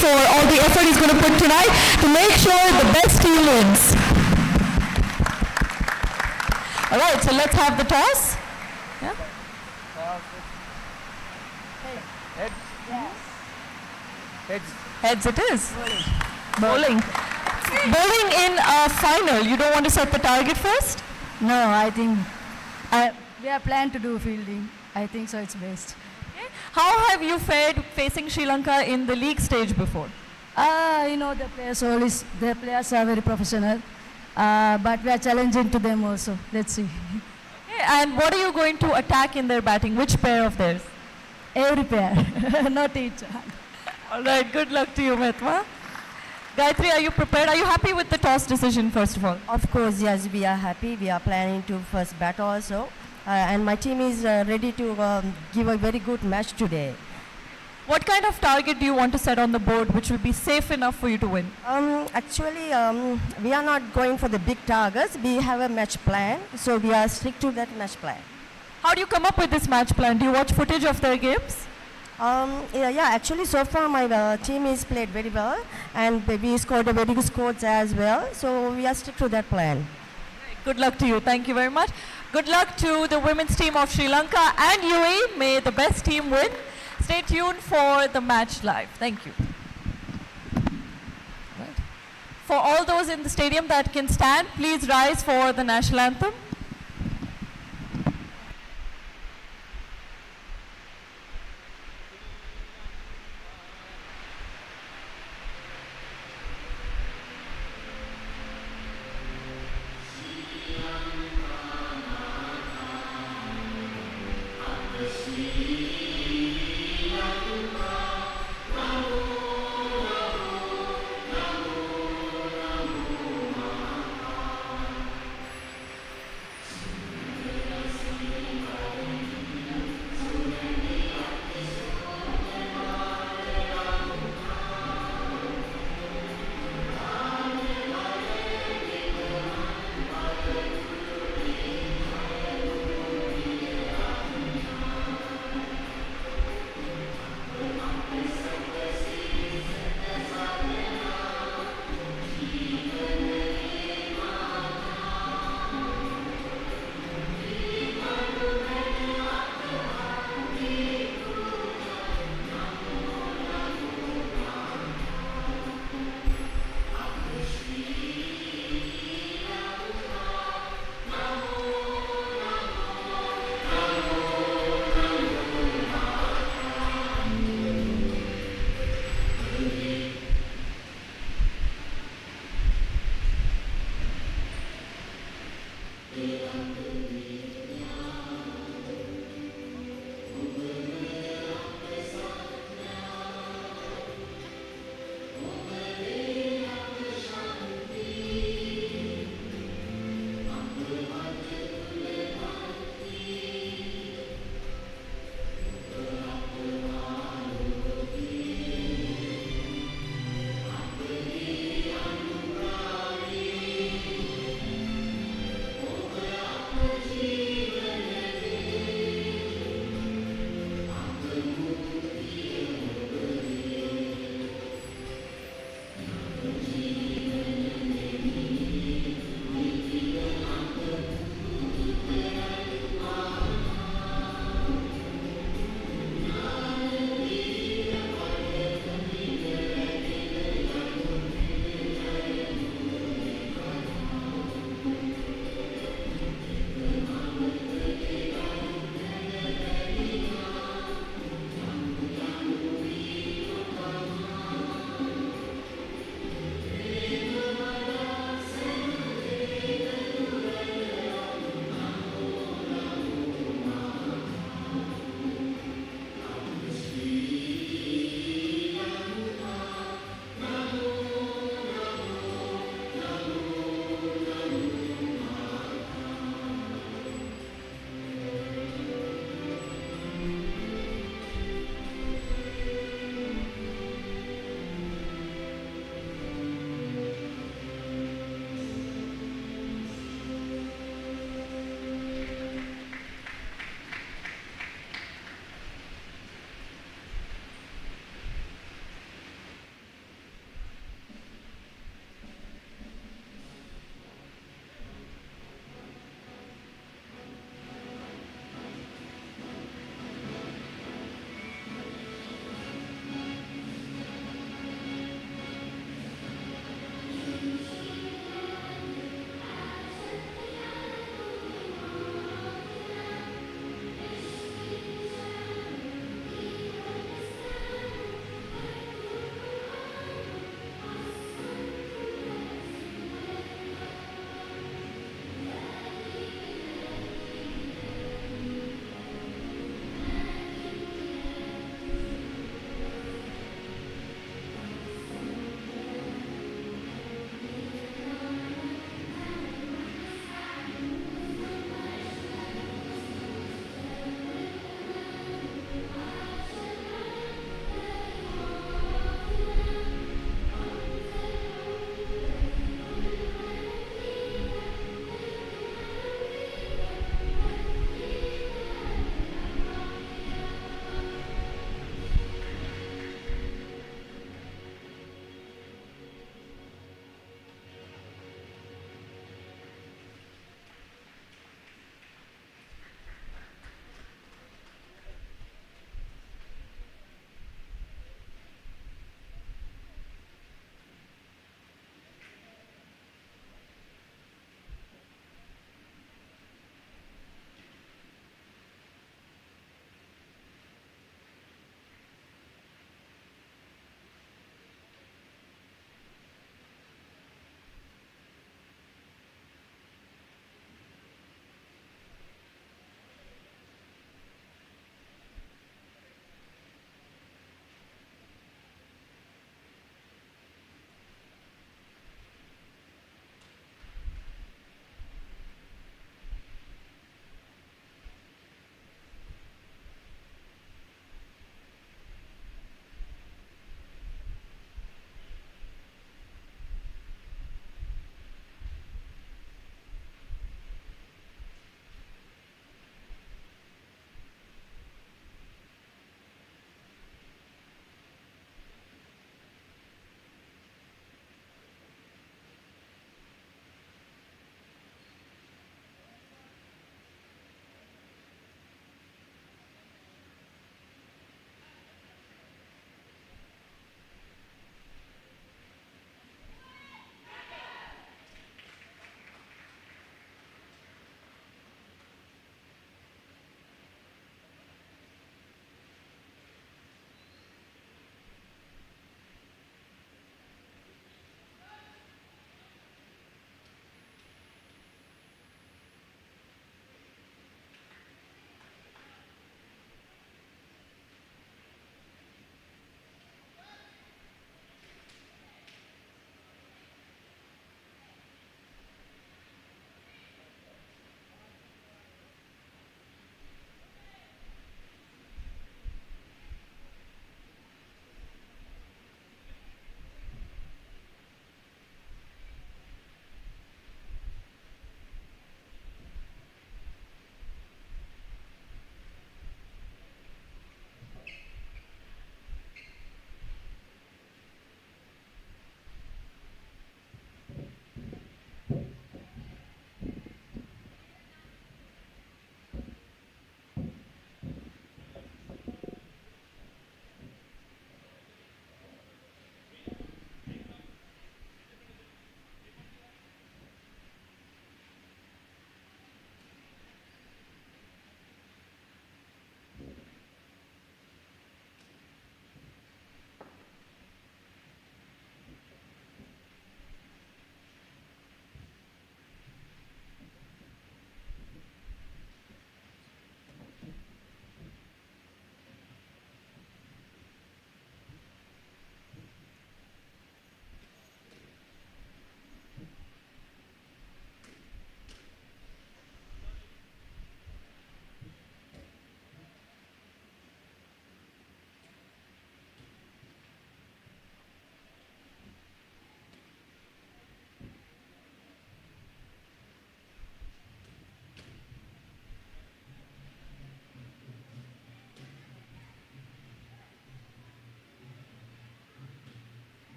for all the effort he's going to put tonight to make sure the best team wins. All right, so let's have the toss. Yeah? Heads. Yes. Heads. Heads it is. Bowling. Bowling in a final, you don't want to set the target first? No, I think we are planned to do fielding. I think so it's best. Okay. How have you fared facing Sri Lanka in the league stage before? The players are very professional, but we are challenging to them also. Let's see. Okay. And what are you going to attack in their batting? Which pair of theirs? Every pair, not each. All right, good luck to you, Mehta. Gayatri, are you prepared? Are you happy with the toss decision, first of all? Of course, yes, we are happy. We are planning to first bat also. And my team is ready to give a very good match today. What kind of target do you want to set on the board which will be safe enough for you to win? Actually, we are not going for the big targets. We have a match plan, so we are strict to that match plan. How do you come up with this match plan? Do you watch footage of their games? Actually, so far my team is played very well, and we scored a very good scores as well. So we are strict to that plan. Good luck to you. Thank you very much. Good luck to the women's team of Sri Lanka and UAE. May the best team win. Stay tuned for the match live. Thank you. For all those in the stadium that can stand, please rise for the national anthem.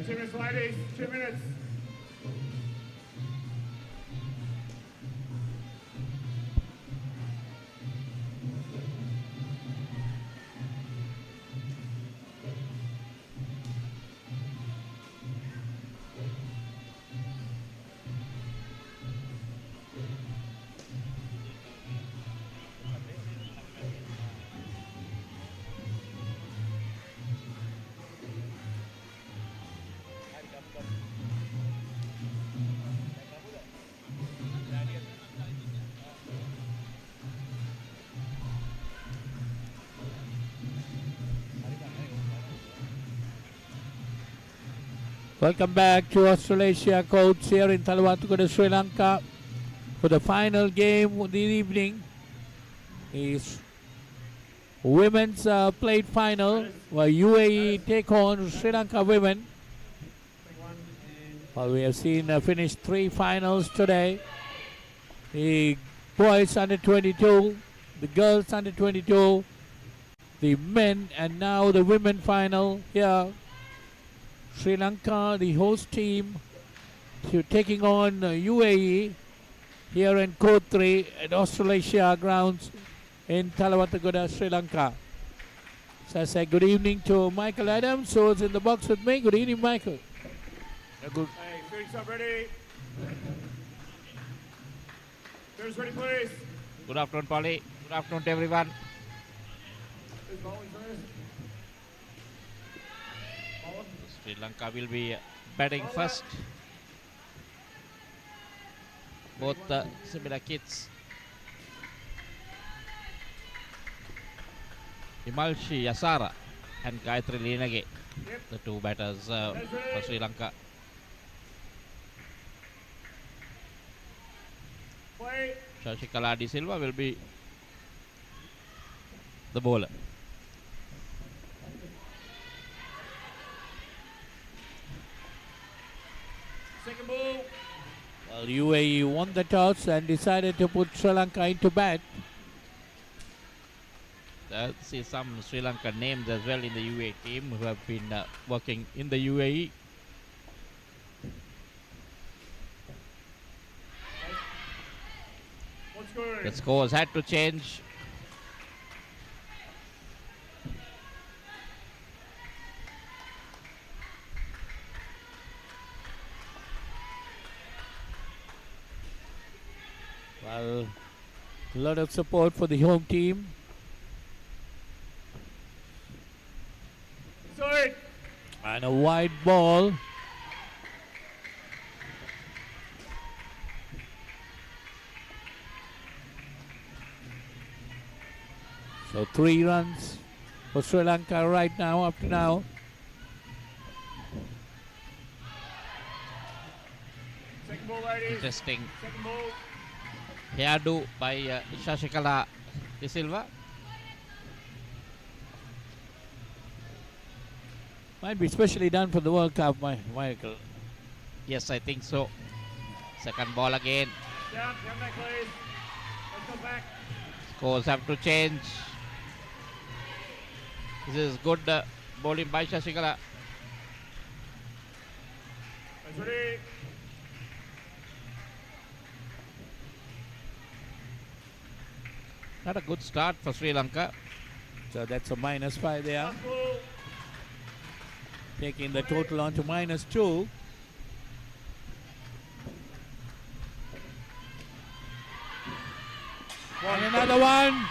2 minutes, ladies. 2 minutes. Welcome back to Australasia Courts here in Talawatugoda, Sri Lanka for the final game of the evening. Is women's plate final where UAE take on Sri Lanka women. Well, we have seen finished 3 finals today. The boys under 22, the girls under 22, the men, and now the women final here. Sri Lanka, the host team, taking on UAE here in Court 3 at Australasia grounds in Talawatugoda, Sri Lanka. So I say good evening to Michael Adams, who is in the box with me. Good evening, Michael. Hey, fields up ready. Fields ready, please. Good afternoon, Polly. Good afternoon to everyone. Who's bowling first? Bowler. Sri Lanka will be batting first. Both similar kits. Himalshi Yasara and Gayatri Linage, the 2 batters for Sri Lanka. Play. Shashikala De Silva will be the bowler. Second ball. Well, UAE won the toss and decided to put Sri Lanka into bat. See some Sri Lankan names as well in the UAE team who have been working in the UAE. What's good? The scores had to change. Well, a lot of support for the home team. Sorry. And a wide ball. So 3 runs for Sri Lanka right now, up to now. Second ball, ladies. Interesting Second ball. hairdo by Shashikala De Silva. Might be specially done for the World Cup, Michael. Yes, I think so. Second ball again. Down. Come back, please. Let's go back. Scores have to change. This is good bowling by Shashikala. That's ready. Not a good start for Sri Lanka. So that's a -5 there, Last ball. taking the total on to -2. And another one.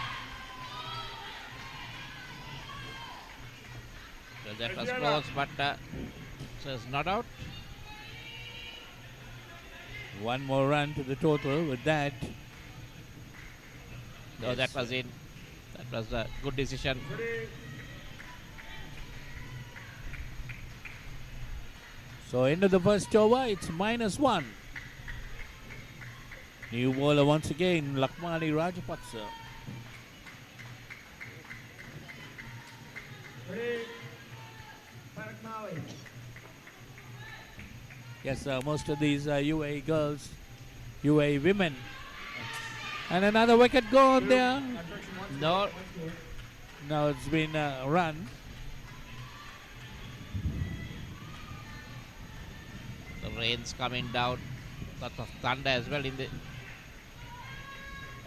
So that was close, but so it's not out. One more run to the total with that. No, that was in. That was a good decision. Ready. So end of the first over, it's -1. New bowler once again, Lakmali Rajapaksa. Ready. Parak Mali. Yes, most of these UAE girls, UAE women. And another wicket gone there. No, Now it's been run. Rains coming down. Lots of thunder as well in the.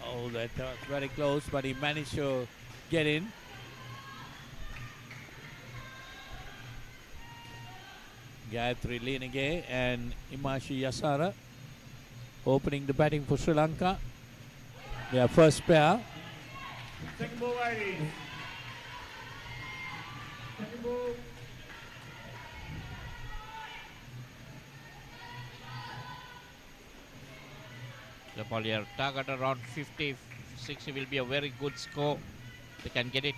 Oh, that was very close, but he managed to get in. Gayatri Linege and Imashi Yasara opening the batting for Sri Lanka. Their first pair. Second ball, ladies. Second ball. The Polier target around 50, 60 will be a very good score. They can get it.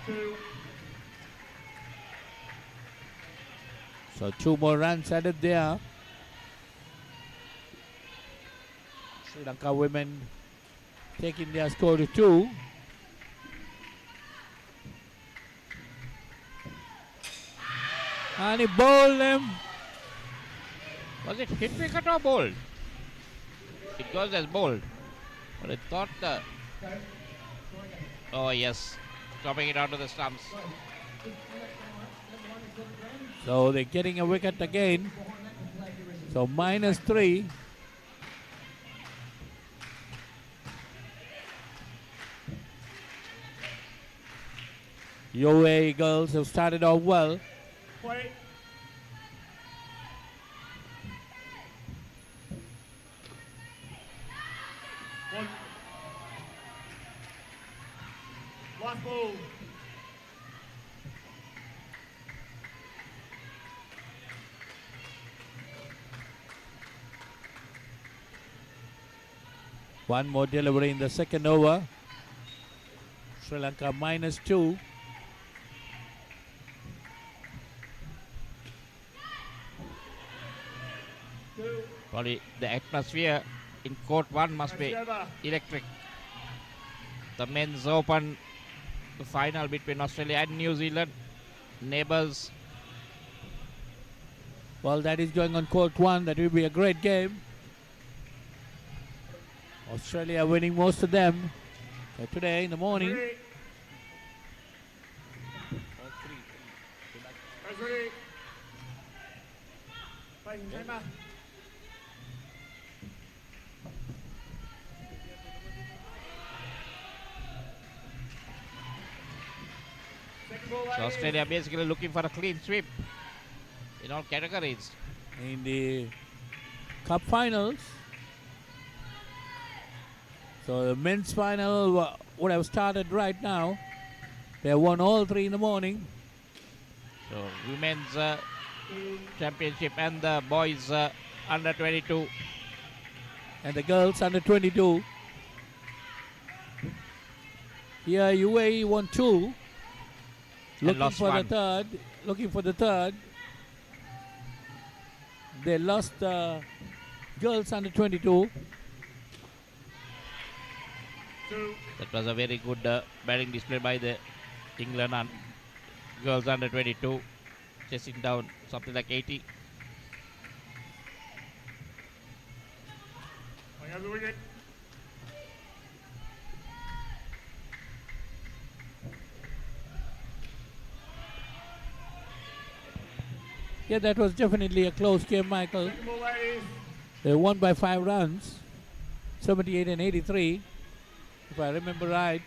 2. So 2 more runs added there. Sri Lanka women taking their score to 2. And he bowled them. Was it hit wicket or bowled? It goes as bowled. But I thought oh yes, dropping it onto the stumps. So they're getting a wicket again. So -3. UAE girls have started off well. Play. One. Last ball. One more delivery in the second over. Sri Lanka -2. Probably the atmosphere in court 1 must be Together. electric. The men's open, the final between Australia and New Zealand, neighbours. Well, that is going on court 1. That will be a great game. Australia winning most of them. So today in the morning. 3. Guys ready? Playing timer. Second ball, So ladies. Australia basically looking for a clean sweep in all categories. In the cup finals. So the men's final would have started right now. They won all 3 in the morning. So women's championship and the boys under 22. And the girls under 22. Here UAE won 2. Looking lost for one. the third. Looking for the third. They lost the girls under 22. 2. That was a very good batting display by the England and girls under 22, chasing down something like 80. Playing over the wicket. Yeah, that was definitely a close game, Michael. Second ball, ladies. They won by 5 runs, 78 and 83, if I remember right.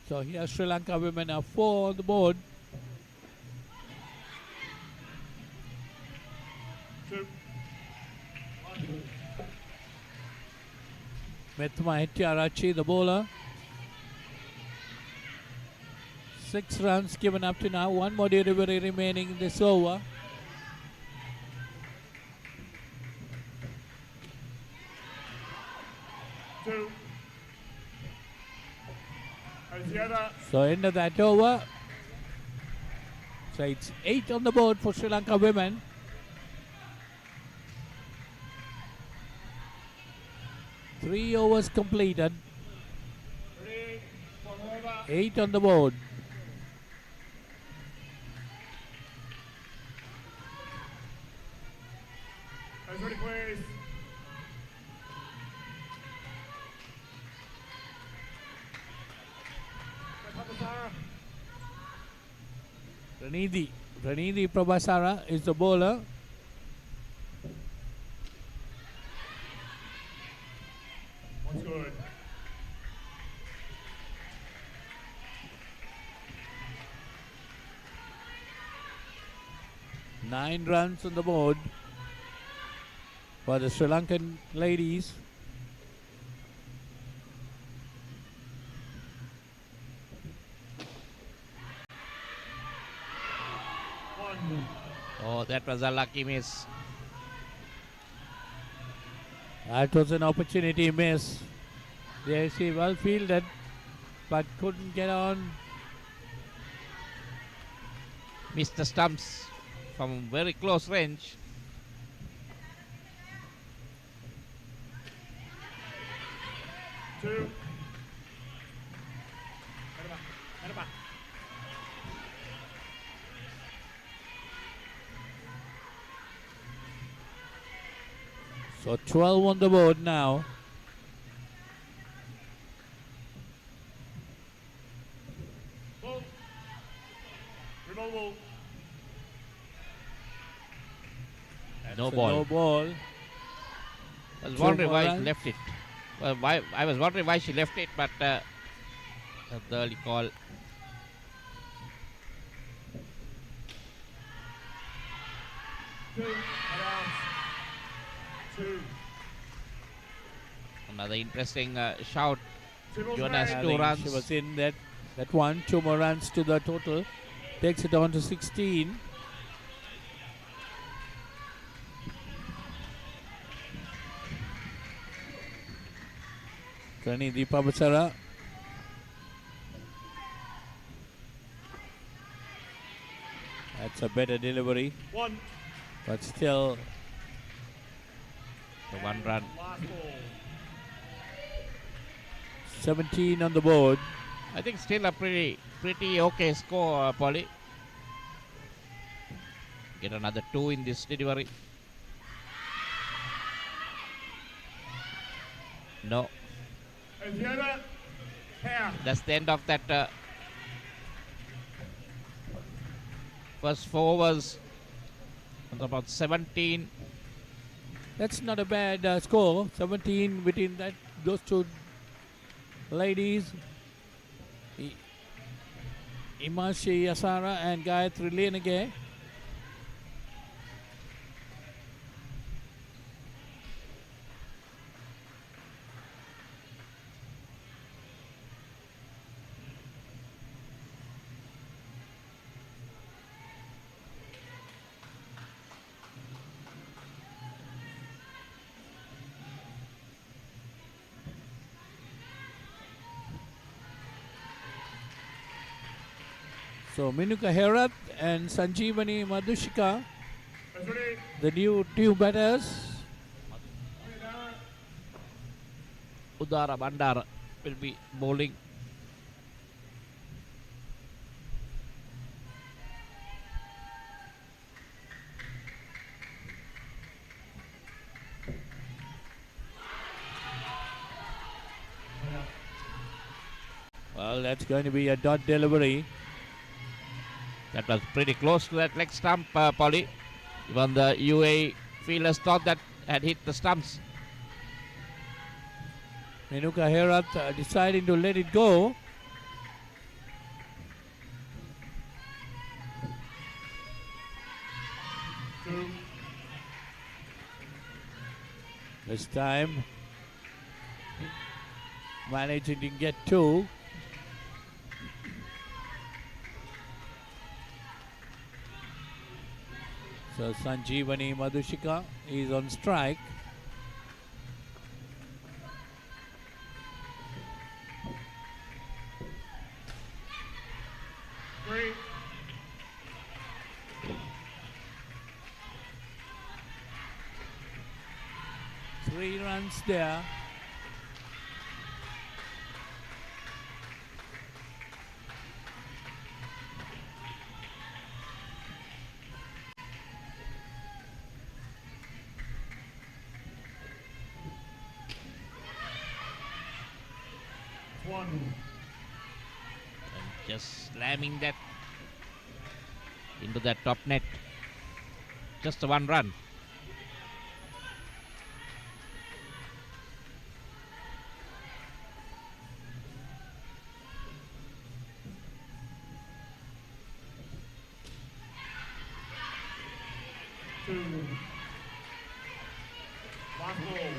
So here Sri Lanka women are 4 on the board. 2. Methma Hettiarachchi, the bowler. 6 runs given up to now. 1 more delivery remaining in this over. Two. And the other. So end of that over. So it's 8 on the board for Sri Lanka women. Three overs completed. Ready. One over. 8 on the board. Guys ready, please. Pranidhi Prabhasara is the bowler. One's good. Nine runs on the board for the Sri Lankan ladies. One. Oh, that was a lucky miss. That was an opportunity miss. They see well fielded, but couldn't get on. Missed the stumps from very close range. Two. Merhaba. Merhaba. So 12 on the board now. Ball. Removal. No So ball. no ball. I was Two wondering more why runs. she left it. Well, I was wondering why she left it, but the early call. Two. Head out. Two. Another interesting shout. Two balls Jonas away. two I think runs. She was in that one. 2 more runs to the total. Takes it on to 16. Pranidhi Prabhasara. That's a better delivery, One. but still The one run. Last ball. 17 on the board. I think still a pretty okay score, Polly. Get another 2 in this delivery. No, And the other. Pair. that's the end of that first 4 overs. It's about 17. That's not a bad score. 17 between those two ladies. Imashi Asara and Gayatri Lenage. So Minuka Herath and Sanjeevani Madhushika, That's ready. the new two batters. Udara Bandara will be bowling. Well, that's going to be a dot delivery. That was pretty close to that leg stump, Polly. Even the UAE fielders thought that had hit the stumps. Minuka Herath deciding to let it go. Two. This time, managing to get two. So Sanjeevani Madhushika is on strike. Three. Three runs there. One. And just slamming that into that top net. Just the 1 run. Two. Last ball.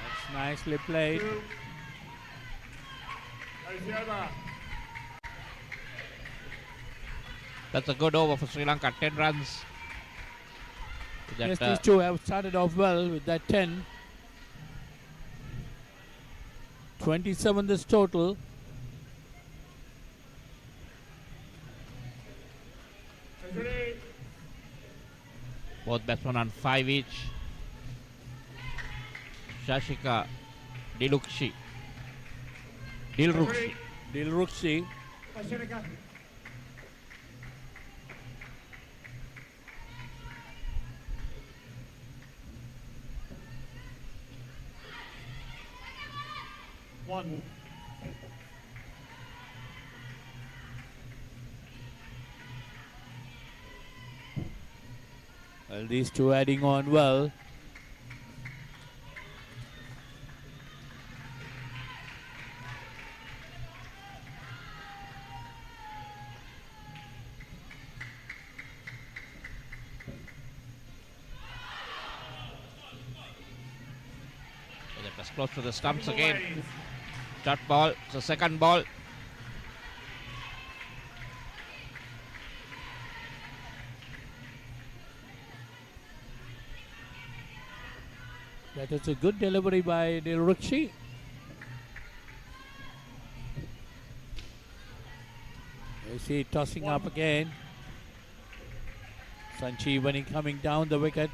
That's nicely played. Two. Over. That's a good over for Sri Lanka. 10 runs. That, Yes, these two have started off well with that 10. 27 this total. Ready. both batsmen on 5 each. Shashika Dilrukshi. Dilrukshi. Pasharika. One. Well, these two adding on well. That was close to the stumps again. Short ball. It's a second ball. That is a good delivery by Dilrukshi. You see tossing up again. Sanjeevani coming down the wicket.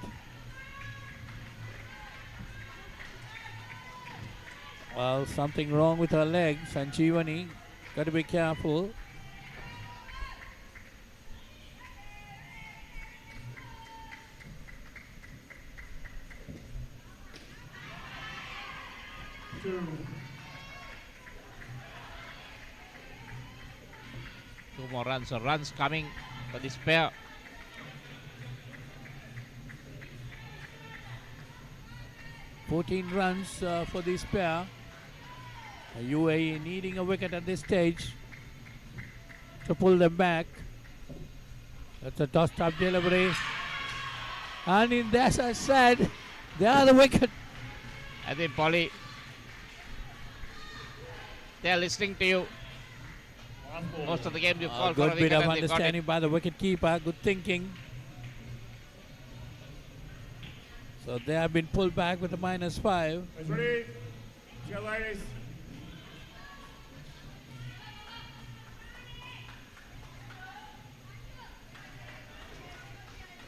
Well, something wrong with her leg. Sanjeevani, got to be careful. Two. Two more runs. So runs coming for this pair. Runs for this pair. UAE needing a wicket at this stage to pull them back. That's a tossed up delivery. And in this, as I said, they are the wicket. I think, Polly, they are listening to you. Last ball. Most of the games you call for a Good wicket bit of and they got it. understanding by the wicket keeper. Good thinking. So they have been pulled back with a -5. Ready. Chill, ladies.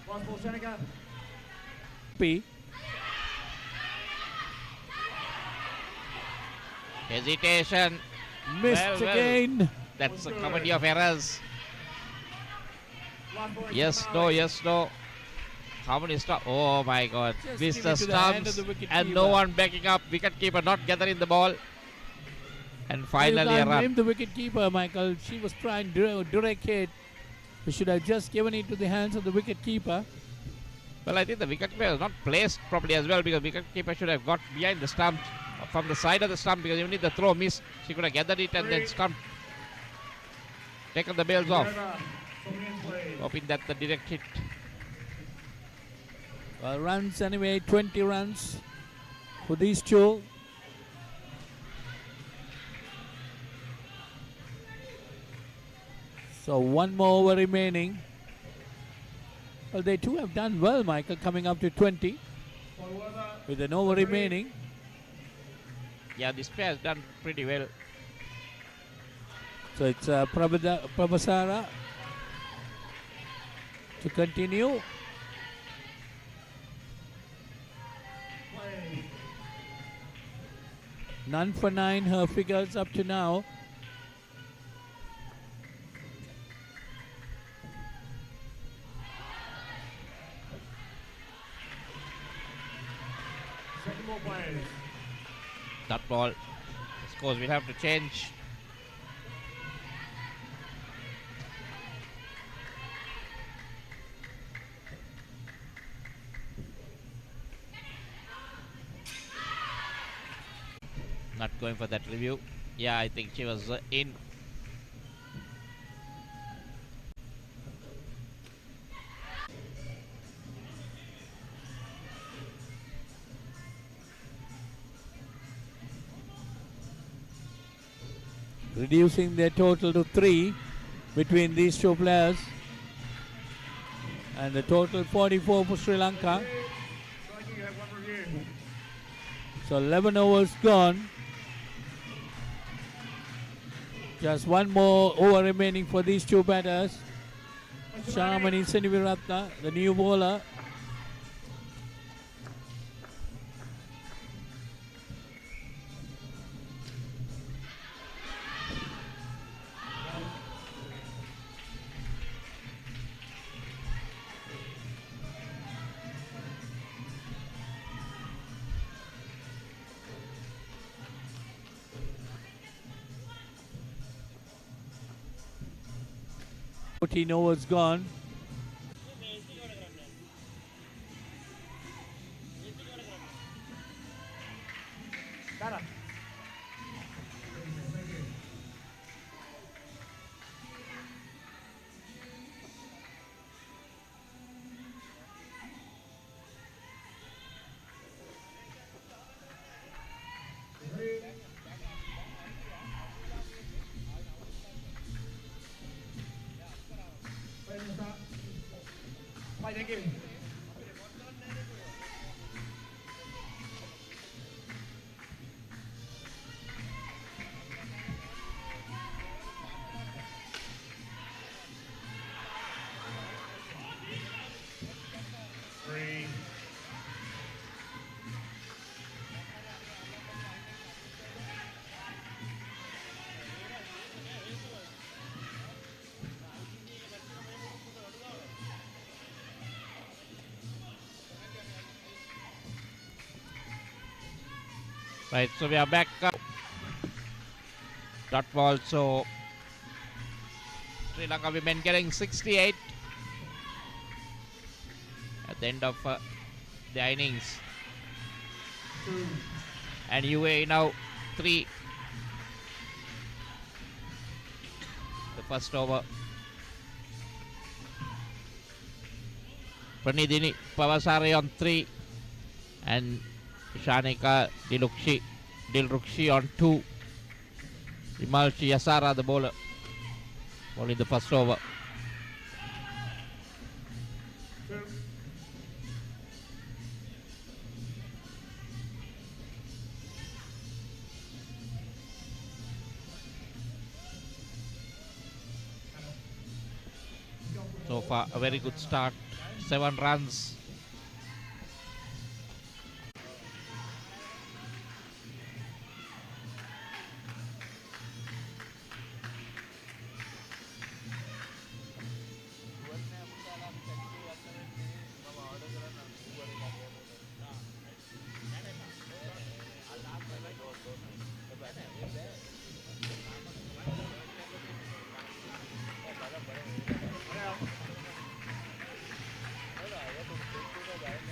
Last ball, Seneca. P. Hesitation. Missed Well, well. again. That's a comedy of errors. Last ball. Yes, no, yes, no. How many stop? Oh my God. Just Missed give the it to the hand stumps of the wicket and no keeper. one backing up. Wicket keeper not gathering the ball. And finally you a can't blame run. the wicket keeper, Michael. She was trying to direct it. We should have just given it to the hands of the wicket keeper. Well, I think the wicket keeper is not placed properly as well, because wicket keeper should have got behind the stump, from the side of the stump, because even if the throw missed, she could have gathered it and then stumped, taken the bails off, Over. Something in play. hoping that the direct hit. Well, runs anyway, 20 runs for these two. So one more over remaining. Well, they too have done well, Michael, coming up to 20 Forward. with an over remaining. Yeah, this pair has done pretty well. So it's Prabhasara to continue. Play. None for 9, her figures up to now. 4 players. That ball. The scores will have to change. Not going for that review. Yeah, I think she was in. Reducing their total to 3 between these two players. And the total 44 for Sri Lanka. Striking, you have 1 review. So 11 overs gone. Just 1 more over remaining for these two batters. Shamani Seniviratna, the new bowler. Overs gone. Play, thank you. Three. Right, so we are back. Dot ball, so Sri Lanka women getting 68 at the end of the innings. 2. And UAE now 3. The first over. Pranidhini Pavasari on 3. And Shanika Dilrukshi on 2. Himalshi Yasara, the bowler, bowling the first over. 2. So far, a very good start. 7 runs.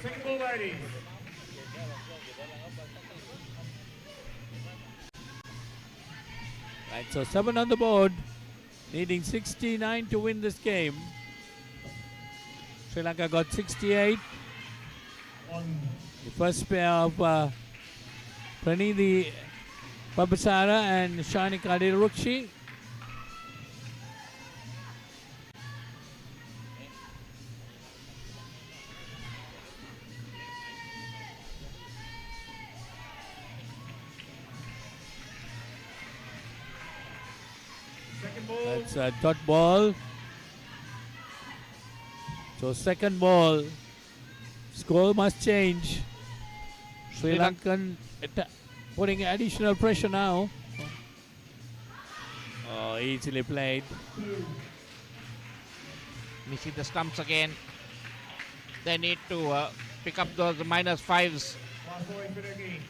Second ball, ladies. Right, so 7 on the board, needing 69 to win this game. Sri Lanka got 68. 1. The first pair of Pranidhi Pabasara and Shanika Dilrukshi. Second ball. That's a dot ball. So second ball, score must change. Sri Lankan putting additional pressure now. Oh, easily played. Missing the stumps again. They need to pick up those -5s. 1. Last ball is Finucane.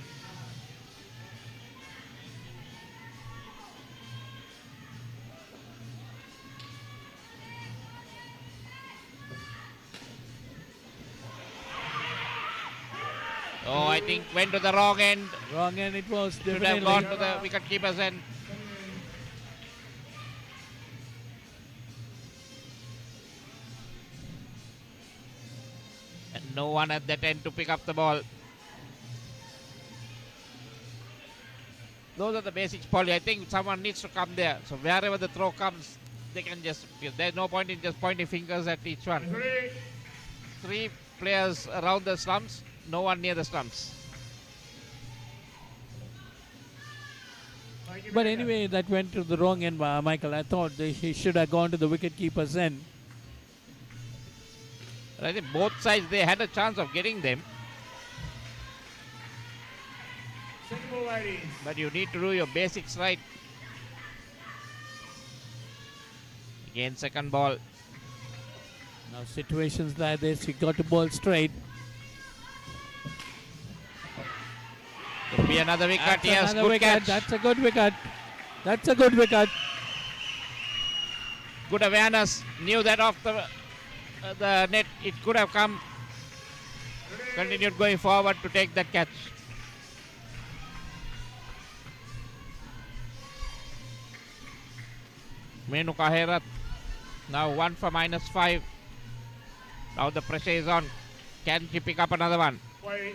Oh, I think went to the wrong end. Wrong end it was. Should have Definitely. gone to the wicket keeper's end. And no one at that end to pick up the ball. Those are the basics, Polly. I think someone needs to come there. So wherever the throw comes, they can just. There's no point in just pointing fingers at each one. Ready? 3 players around the stumps, no one near the stumps. Mikey But Finucane. anyway, that went to the wrong end, Michael. I thought he should have gone to the wicket keeper's end. And I think both sides, they had a chance of getting them. Second ball, ladies. But you need to do your basics right. Again, second ball. Now situations like this, you got to bowl straight. Could be another wicket. That's Yes, another good wicket. catch. That's a good wicket. That's a good wicket. Good awareness. Knew that off the net, it could have come. Continued going forward to take that catch. Menuka Herat now 1 for -5. Now the pressure is on. Can she pick up another one? Wait.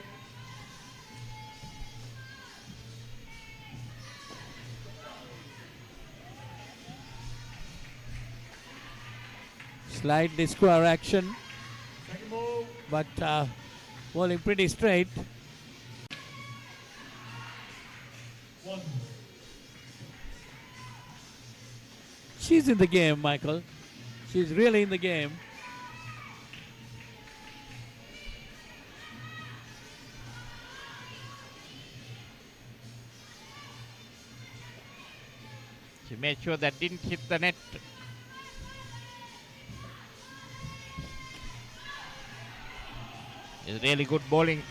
Slightly square action, Second ball. but bowling pretty straight. 1. She's in the game, Michael. She's really in the game. She made sure that didn't hit the net. It's really good bowling.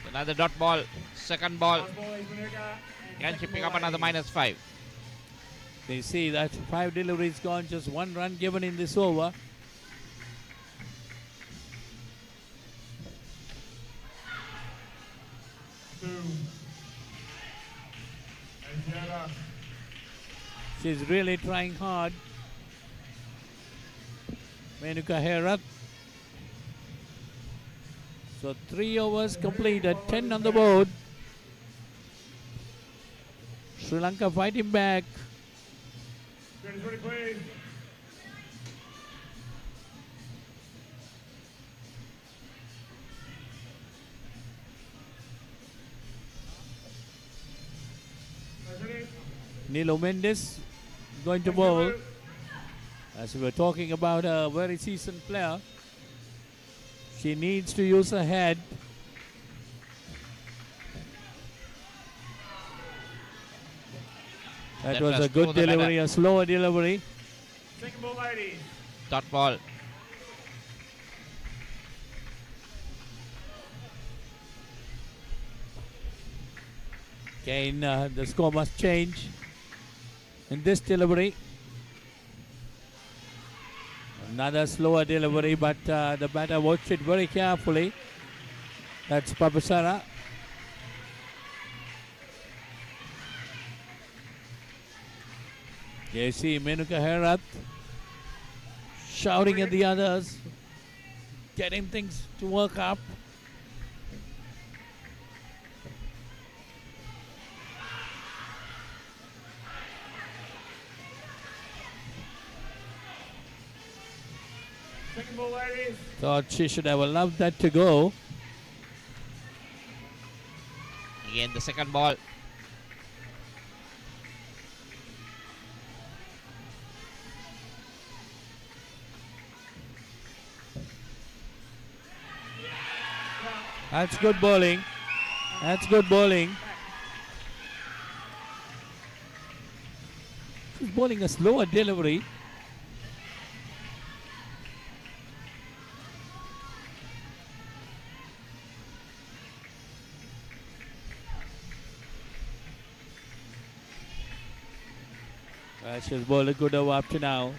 Another dot ball. Second ball. Last ball is Finucane. Can she Second pick ball, up another ladies. -5? They see that 5 deliveries gone, just 1 run given in this over. Two. And Fiona. She's really trying hard. Menuka Herat. So 3 overs completed, 10 on the board. Sri Lanka fighting back. Fielders ready, please. Guys ready? Nilo Mendes going to bowl. As we were talking about a very seasoned player, she needs to use her head. That That was was a good through the delivery, ladder. a slower delivery. Second ball, ladies. Dot ball. Again, the score must change in this delivery. Another slower delivery, but the batter watched it very carefully. That's Papasara. You see Menuka Herat shouting at the others, getting things to work up. Second ball, ladies. Thought she should have allowed that to go. Again, the second ball. That's good bowling. That's good bowling. She's bowling a slower delivery. She's bowled a good over up to now.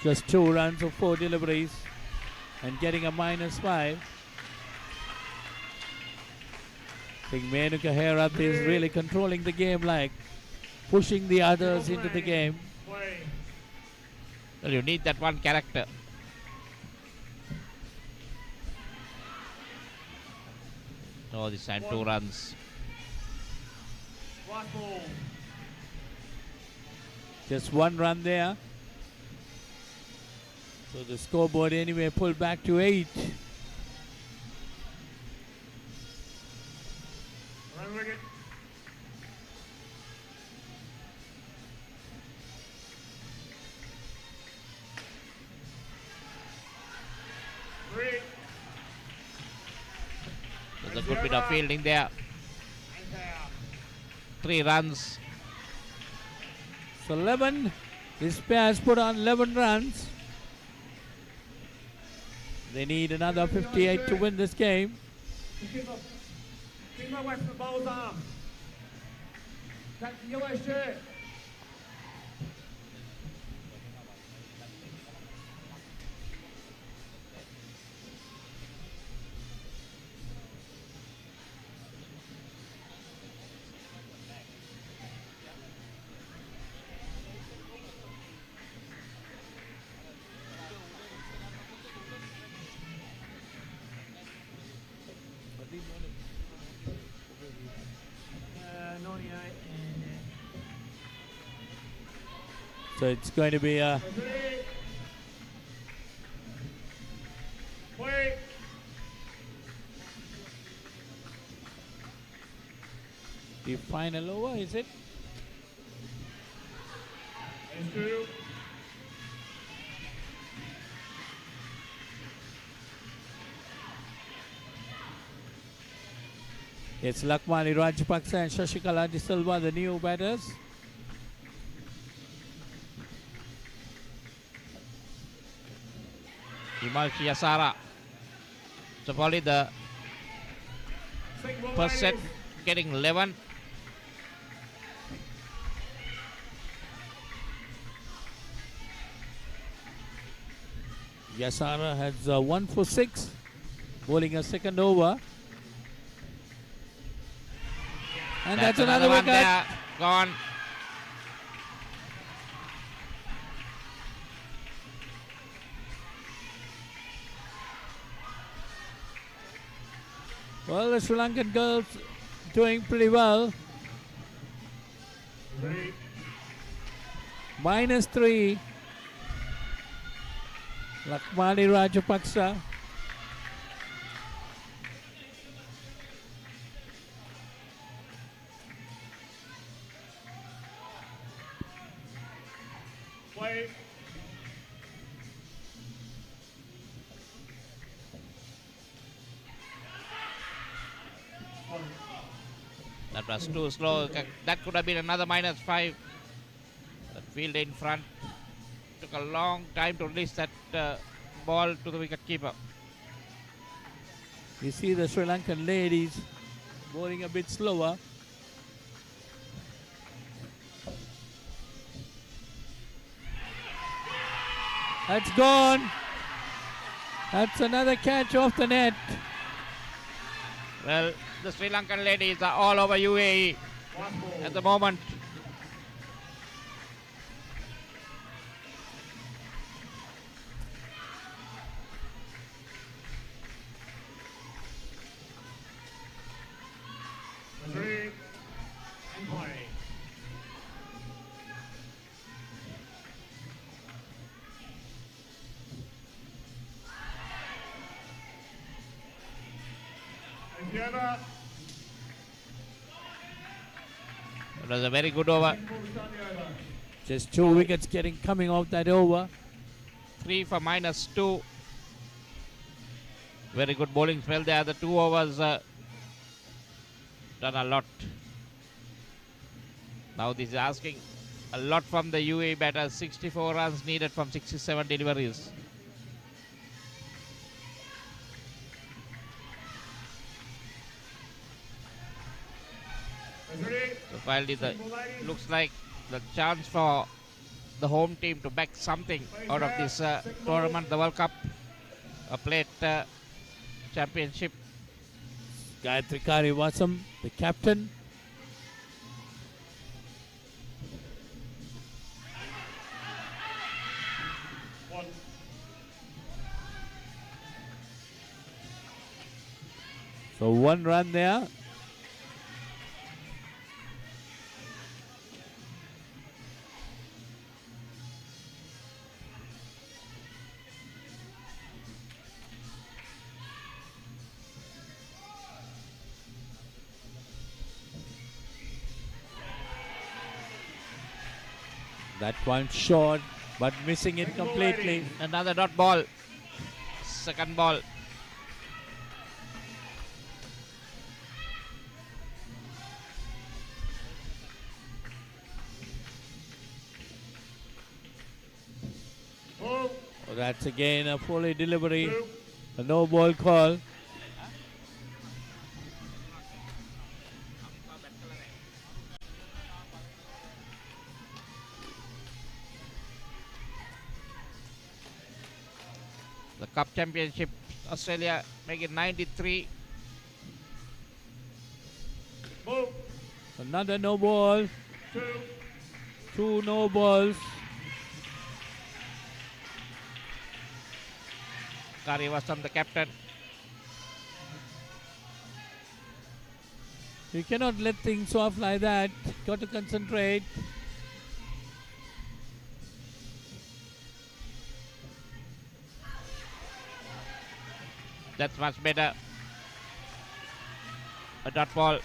Just 2 runs of 4 deliveries and getting a -5. I think Menuka Herat is really controlling the game, like pushing the others into the game. Play. Well, you need that one character. Oh, this time 2 runs. Last ball. Just 1 run there. So the scoreboard anyway pulled back to 8. Run wicket. Three. There's a good bit of fielding there. And out. 3 runs. So 11. This pair has put on 11 runs. They need another 58 to win this game. Keep my away from the bowler's arm. Take the yellow shirt. So it's going to be a Play. the final over, is it? And 2. It's Lakmali Rajapaksa and Shashikala De Silva, the new batters. Himalshi Yasara. So probably the Second ball, first set ladies. getting 11. Yasara has 1 for 6, bowling a second over. And that's another one wicket. there. Gone. Well, the Sri Lankan girls doing pretty well. Three. -3. Lakmali Rajapaksa. Play. That was too slow. That could have been another -5. That field in front took a long time to release that ball to the wicket keeper. You see the Sri Lankan ladies bowling a bit slower. That's gone. That's another catch off the net. Well, the Sri Lankan ladies are all over UAE Last ball. at the moment. Three. And play. And Fiona. It was a very good over. Second ball to start the over. Just 2 wickets coming off that over. 3 for -2. Very good bowling spell there. The 2 overs done a lot. Now this is asking a lot from the UAE batters. 64 runs needed from 67 deliveries. And three. So finally the Second ball, ladies. looks like the chance for the home team to back something out of this tournament, the World Cup Plate Championship. Gayatri Wasam, the captain. So 1 run there. That one short, but missing it completely. Another dot ball. Second ball. Oh, that's again a fully delivery. A no ball call. The Cup Championship, Australia make it 93. Move. Another no ball. 2 no balls. Karivasan, the captain. You cannot let things off like that. Got to concentrate. That's much better. A dot ball.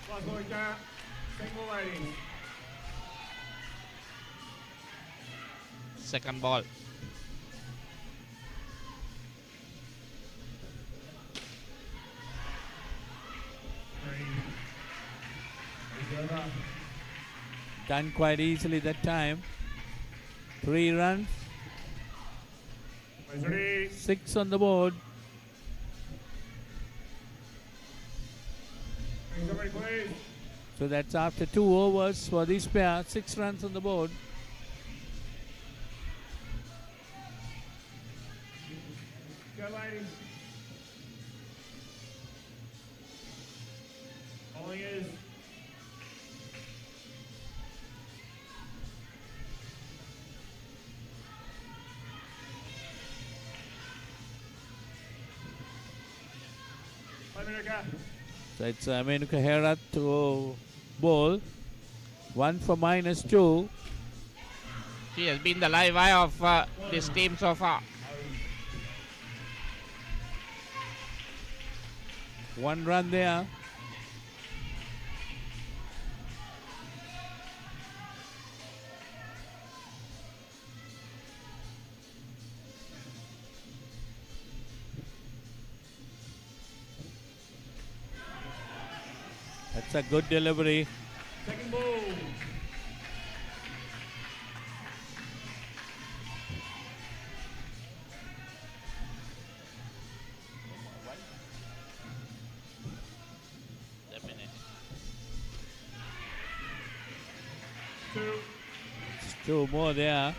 Last ball count. Single ladies. Second ball. Done quite easily that time. 3 runs. 6 on the board. Somebody please. So that's after 2 overs for this pair. 6 runs on the board. Go ladies. Bowling is. So it's Menuka Herat to bowl. 1 for -2. She has been the live wire of this team so far. 1 run there. That's a good delivery. Second ball. It's 2 more there.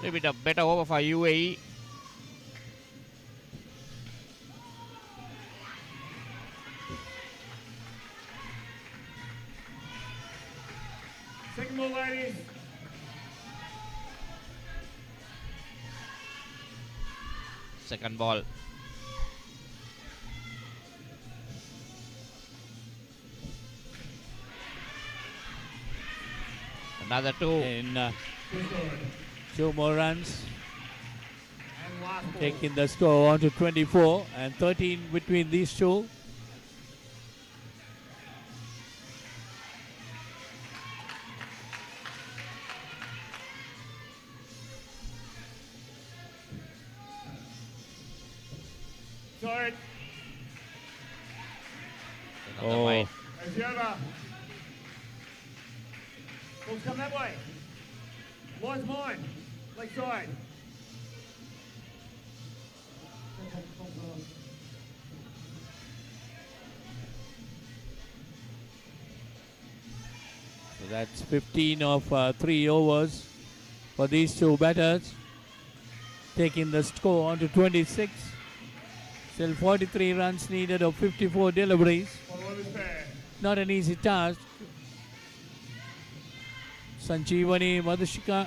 A bit of better over for UAE. Second ball, ladies. Second ball. Another 2. In 2 more runs. And last ball. Taking the score on to 24 and 13 between these two. Short. Another Oh. wide. It's over. Ball's come that way. Line's mine. Leg side. That's 15 of 3 overs for these two batters, taking the score on to 26. Still 43 runs needed of 54 deliveries. For the women's pair. Not an easy task. Sanjeevani Madhushika,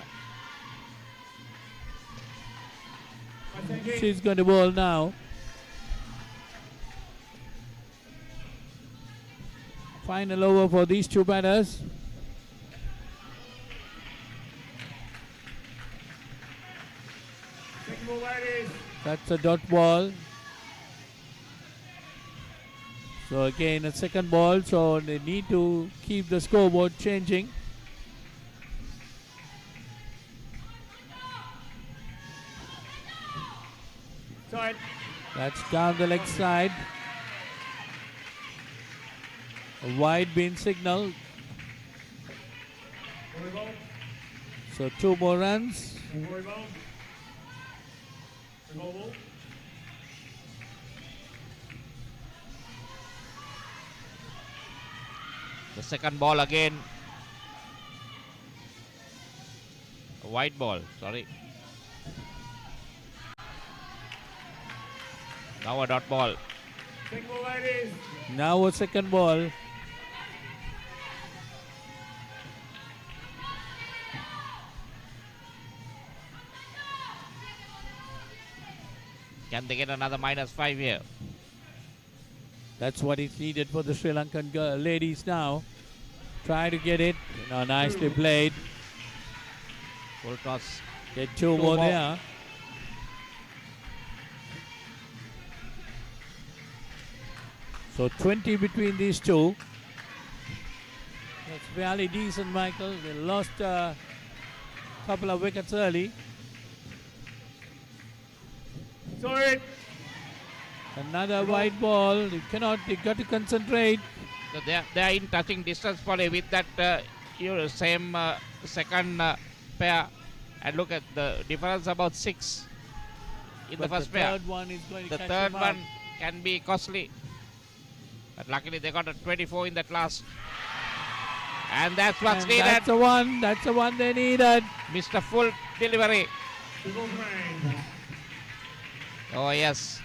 she's going to bowl now. Final over for these two batters. Second ball, ladies. That's a dot ball. So again a second ball, so they need to keep the scoreboard changing. Tight. That's down the leg side. A wide being signaled. Volleyball. So 2 more runs. Volleyball. Volleyball. The second ball again. A white ball, sorry. Now a dot ball. Second ball, ladies. Now a second ball. Can they get another -5 here? That's what is needed for the Sri Lankan ladies now. Try to get it. No, nicely played. Full toss. Get 2 more more. there. So 20 between these two. That's fairly decent, Michael. They lost a couple of wickets early. Tight. Another white ball. You got to concentrate. So they are in touching distance probably with that same second pair. And look at the difference about 6 in the But first the pair. third one is going to The catch third them up. one can be costly. But luckily they got a 24 in that last. And that's what's And needed. that's the one. That's the one they needed. Mr. Full delivery. Single frame. Oh yes.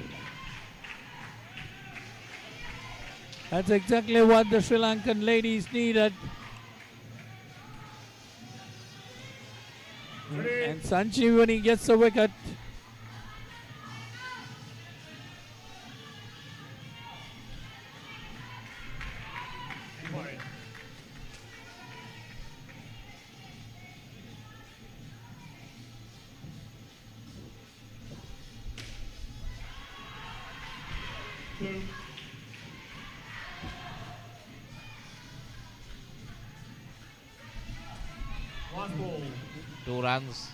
That's exactly what the Sri Lankan ladies needed. Ready. And Sanjeevani gets the wicket. Play. Two. Last ball. 2 runs.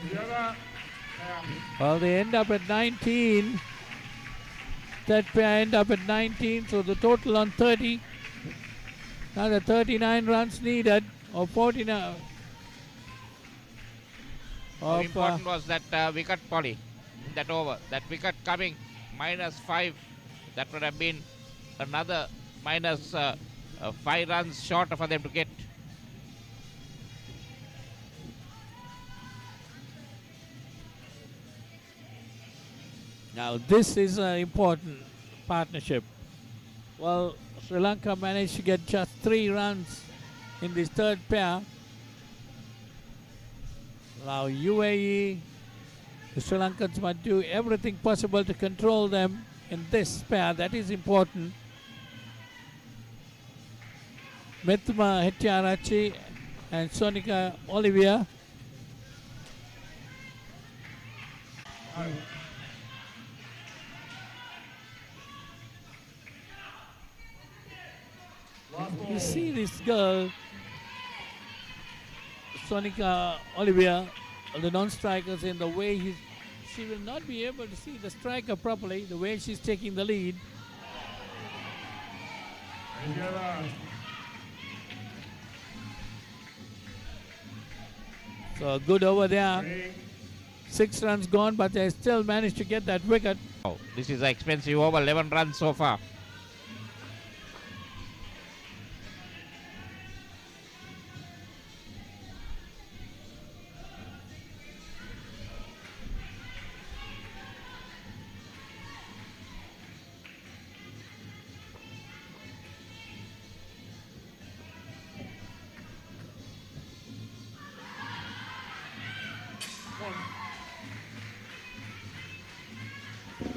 And the other. Well, they end up at 19. That pair end up at 19, so the total on 30. Another 39 runs needed, or 49. How important was that wicket, Polly, in that over? That wicket coming -5. That would have been another -5 runs short for them to get. Now this is an important partnership. Well, Sri Lanka managed to get just 3 runs in this third pair. Now UAE, the Sri Lankans must do everything possible to control them in this pair. That is important. Mithma Hettiarachchi and Sonika Olivia. Last ball. You see this girl, Sonika Olivia, the non-strikers, in the way she will not be able to see the striker properly, the way she's taking the lead. Together. So good over there. Three. 6 runs gone, but they still managed to get that wicket. Oh, this is an expensive over, 11 runs so far.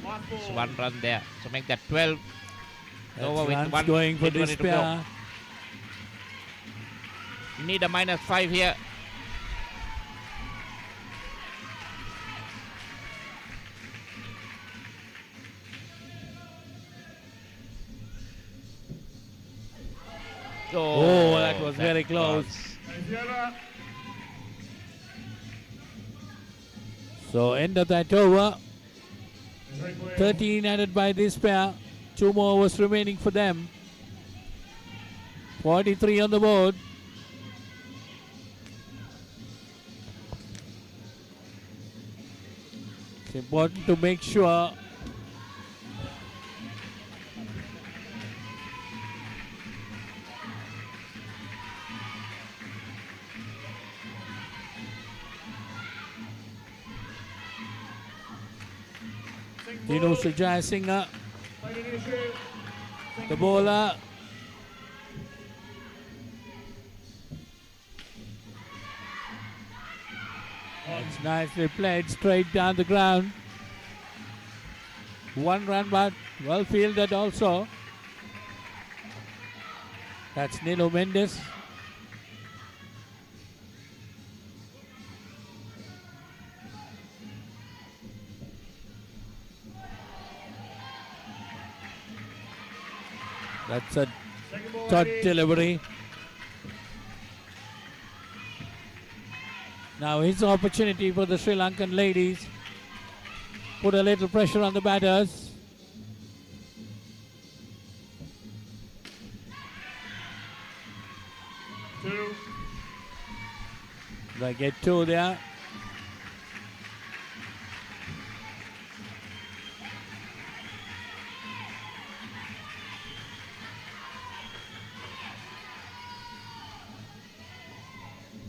Last It's ball. 1 run there. So make that 12. That's Over with runs one going for hit, this ready to go. pair. You need a -5 here. Oh, that was very close. Together. So end of that over. Very clear. 13 added by this pair. 2 more overs remaining for them. 43 on the board. It's important to make sure Dino Sujay Singh, Played an issue. the bowler. It's nicely played straight down the ground. 1 run, but well fielded also. That's Nilo Mendes. That's a Second ball third ready. delivery. Now his opportunity for the Sri Lankan ladies. Put a little pressure on the batters. Two. They get 2 there.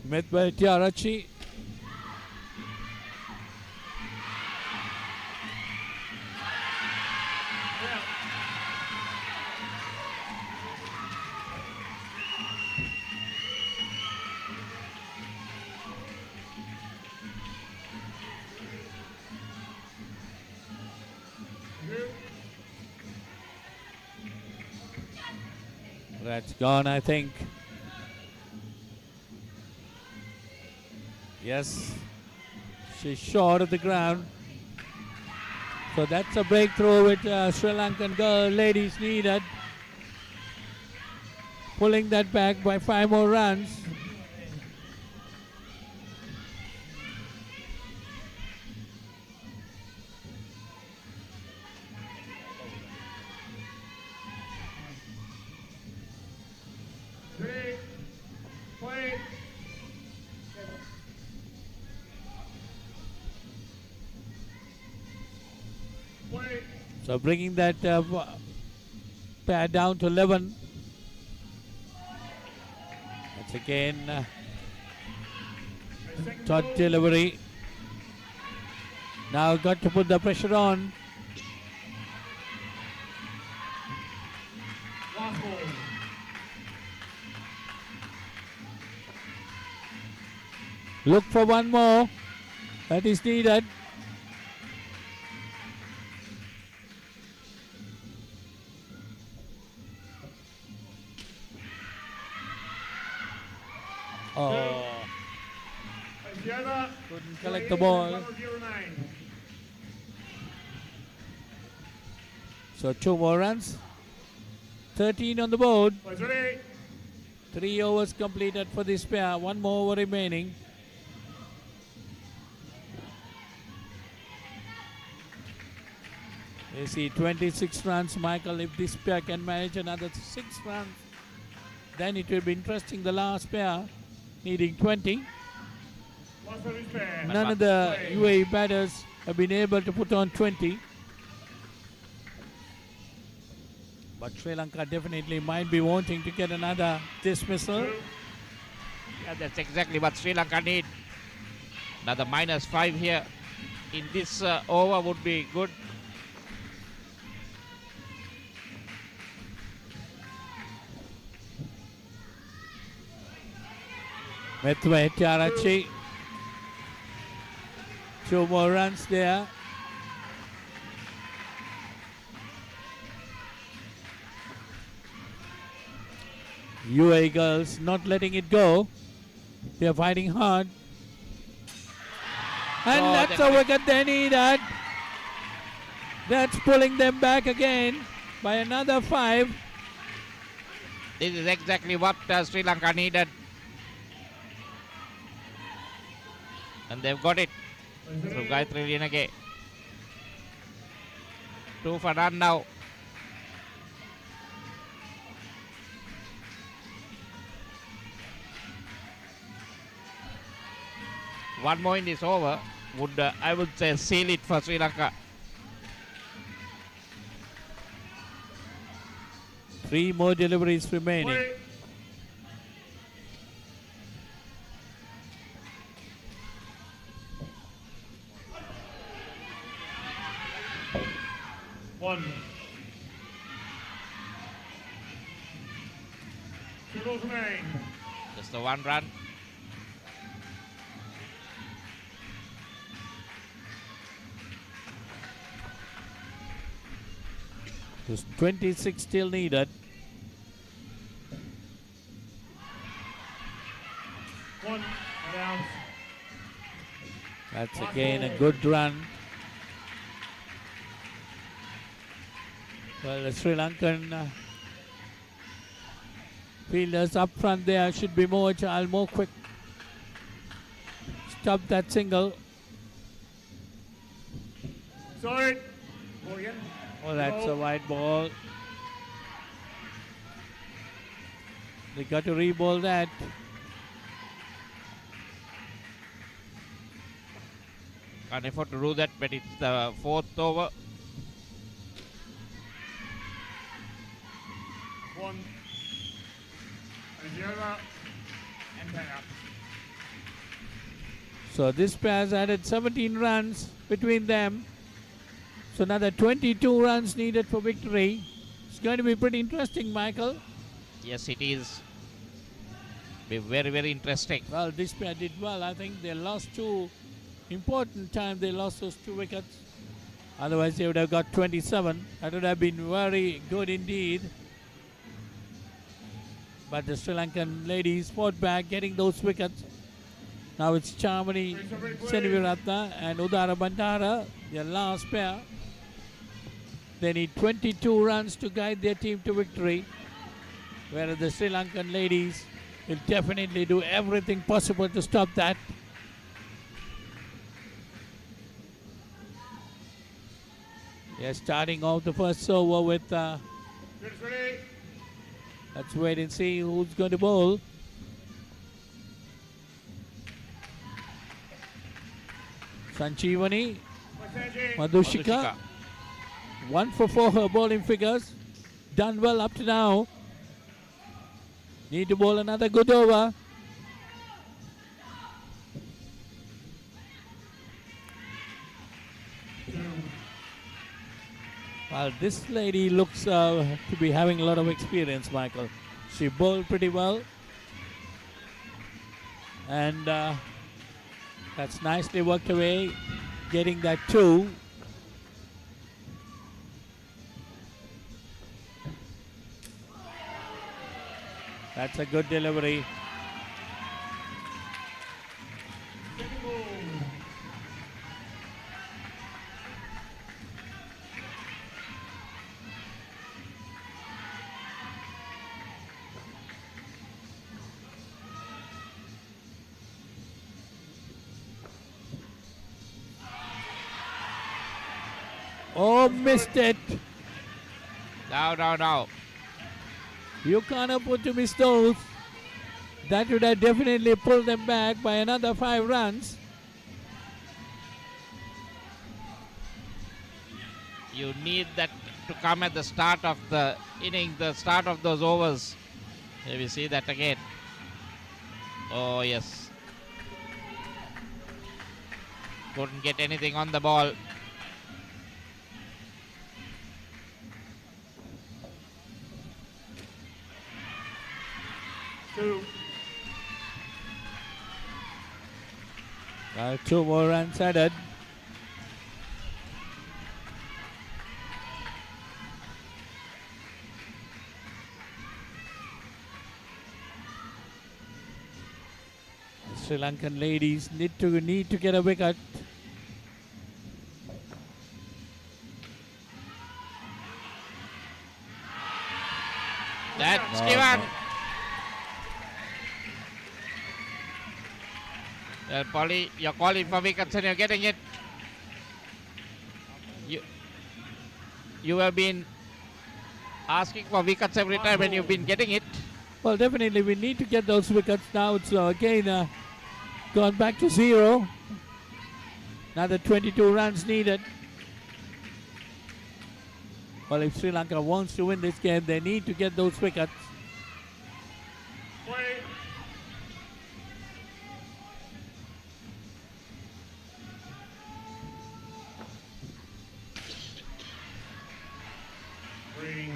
Medway Tiarachi. That's gone, I think. Yes, she's short of the ground. So that's a breakthrough which Sri Lankan ladies needed. Pulling that back by 5 more runs. Three. Play. Play. So bringing that pair down to 11. That's again Second third ball. delivery. Now got to put the pressure on. Last ball. Look for 1 more. That is needed. Oh, Together. couldn't collect the ball. Remain. So 2 more runs. 13 on the board. Plays ready. 3 overs completed for this pair. 1 more over remaining. They see 26 runs, Michael. If this pair can manage another 6 runs, then it will be interesting. The last pair needing 20. Last service pair. None of the UAE batters have been able to put on 20. But Sri Lanka definitely might be wanting to get another dismissal. Yeah, that's exactly what Sri Lanka need. Another -5 here in this over would be good. Methwe Tiarachi. 2 more runs there. UAE girls not letting it go. They are fighting hard. And Oh, that's they a got it. wicket they needed. That's pulling them back again by another 5. This is exactly what Sri Lanka needed. And they've got it through Gayatri Linage. 2 for none now. One more in this over would, I would say, seal it for Sri Lanka. 3 more deliveries remaining. Wait. One. 2 balls remain. Just the 1 run. There's 26 still needed. One. Down. That's again a good run. Well, the Sri Lankan fielders up front there should be more agile, more quick. Stop that single. Sorry. Ball again. Oh, that's a wide ball. They got to re-ball that. Can't afford to do that, but it's the 4th over. 1. And the over. And back up. So this pair has added 17 runs between them. So another 22 runs needed for victory. It's going to be pretty interesting, Michael. Yes, it is. Be very, very interesting. Well, this pair did well. I think they lost 2 important times. They lost those 2 wickets. Otherwise, they would have got 27. That would have been very good indeed. But the Sri Lankan ladies fought back, getting those wickets. Now it's Charmani Seniviratna and Udara Bandara, their last pair. They need 22 runs to guide their team to victory, whereas the Sri Lankan ladies will definitely do everything possible to stop that. They're starting off the first over with, Good, ready. let's wait and see who's going to bowl. Sanjeevani, Masaji. Madhushika. 1 for 4 her bowling figures. Done well up to now. Need to bowl another good over. Well, this lady looks to be having a lot of experience, Michael. She bowled pretty well. And that's nicely worked away, getting that 2. That's a good delivery. Second ball. Oh, missed it. Now. You can't afford to miss those. That would have definitely pulled them back by another 5 runs. You need that to come at the start of the inning, the start of those overs. Here we see that again. Oh, yes. Couldn't get anything on the ball. Two. 2 more runs added. Sri Lankan ladies need to get a wicket. That's No, given. no. Well, Polly, you're calling for wickets and you're getting it. You have been asking for wickets every time and you've been getting it. Well, definitely we need to get those wickets now. It's again gone back to 0. Another 22 runs needed. Well, if Sri Lanka wants to win this game, they need to get those wickets. Play. Three.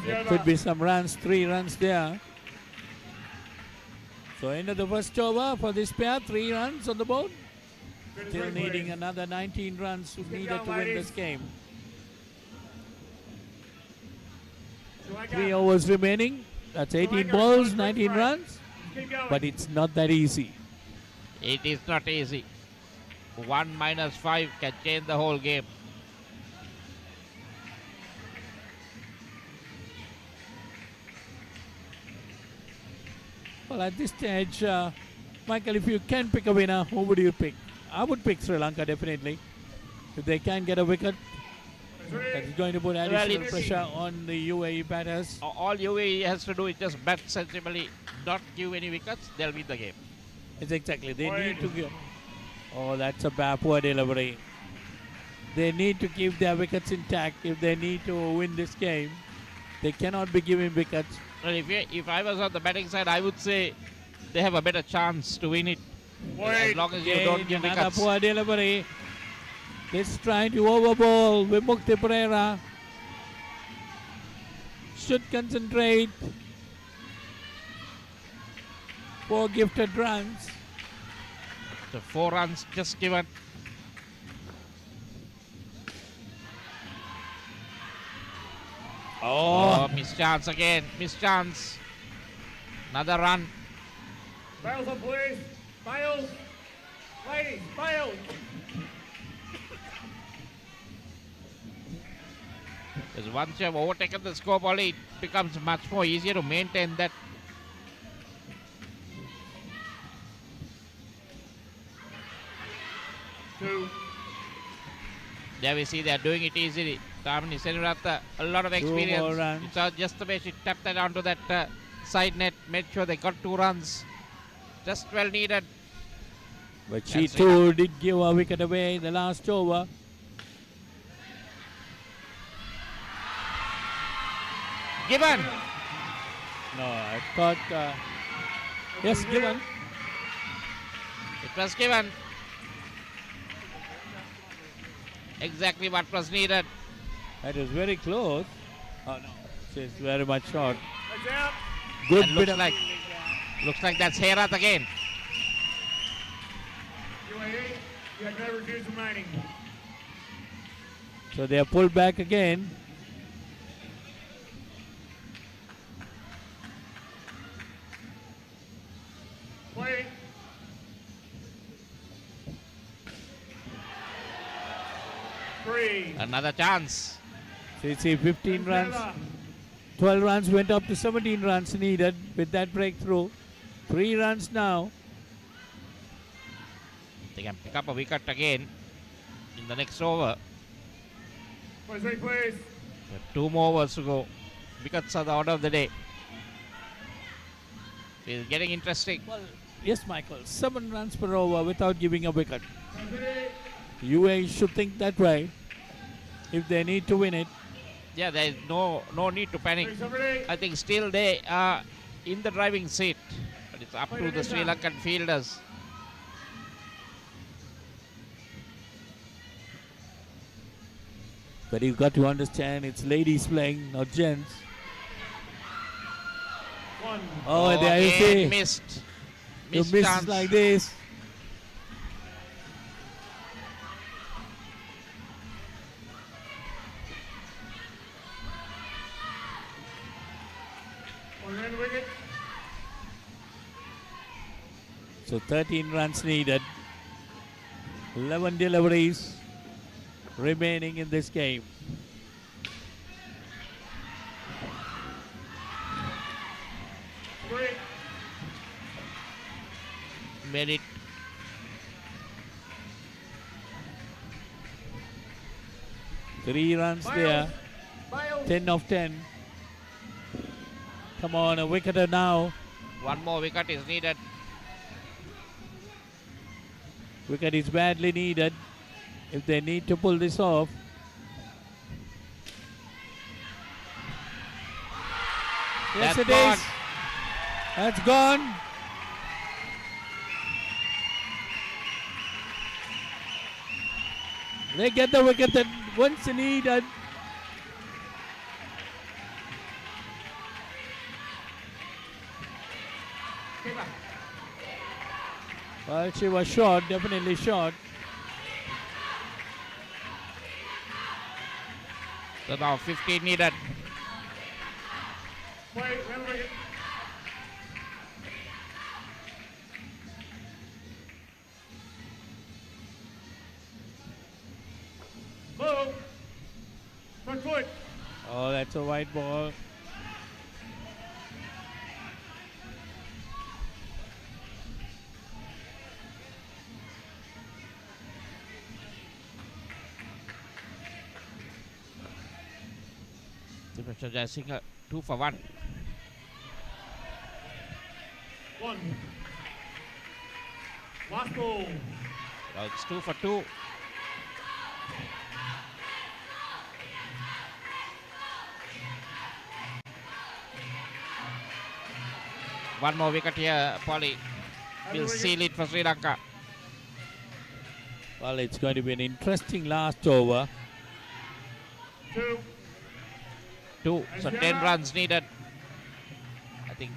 There could be some runs, 3 runs there. So end of the first over for this pair, 3 runs on the board. Still needing another 19 runs needed to win this game. 3 overs remaining. That's 18 balls, 19 runs. But it's not that easy. It is not easy. 1 minus 5 can change the whole game. Well, at this stage, Michael, if you can pick a winner, who would you pick? I would pick Sri Lanka, definitely. If they can get a wicket, that's going to put additional it's- pressure on the UAE batters. All UAE has to do is just bat sensibly, not give any wickets, they'll win the game. It's exactly. They need to get. Oh, that's a bad, poor delivery. They need to keep their wickets intact if they need to win this game. They cannot be giving wickets. Well, if I was on the batting side, I would say they have a better chance to win it. As long as you don't give Another wickets. poor delivery. This trying to overbowl Vimukti Pereira. Should concentrate. 4 gifted runs. The 4 runs just given. Oh, missed chance again. Missed chance. Another run. Bales on, please. Bales. Ladies, Bales. Because once you have overtaken the score, Polly, it becomes much more easier to maintain that. Two. There we see they're doing it easily. Tamini Senurata, a lot of more experience. runs. You saw just the way she tapped that onto that side net, made sure they got 2 runs. Just well needed. But she That's too did give a wicket away in the last over. Given. No, I thought. Yes, given. It was given. Exactly what was needed. That is very close. Oh no, she's very much short. That's out. Good And bit looks like that's Herat again. UAE, you have no reviews remaining. So they are pulled back again. Play. Three. Another chance. So you see 15 runs, 12 runs went up to 17 runs needed with that breakthrough. 3 runs now. They can pick up a wicket again in the next over. Boys ready, please. There are 2 more overs to go. Wickets are the order of the day. It's getting interesting. Well, yes, Michael. 7 runs per over without giving a wicket. Hands ready. UAE should think that way if they need to win it. Yeah, there is no need to panic. Drinks are ready. I think still they are in the driving seat. But it's up to the Sri Lankan fielders. But you've got to understand it's ladies playing, not gents. 1. Oh, there you again see. missed. You Missed miss chance. like this. One run wicket. So 13 runs needed. 11 deliveries remaining in this game. Three. Made it. Three runs there. Miles. 10 of 10. Come on, a wicketer now. 1 more wicket is needed. Wicket is badly needed if they need to pull this off. Yes, That's it gone. is. That's gone. They get the wicket that once needed. Keeper. Well, she was short, definitely short. So now 15 needed. Play. Run wicket. Move. Front foot. Oh, that's a white ball. Mr. Jayasinghe 2 for 1. 1. Last ball. Now it's 2 for 2. One more wicket here, Polly. Will seal it for Sri Lanka. Well, it's going to be an interesting last over. 2. 2. So 10 runs needed. I think.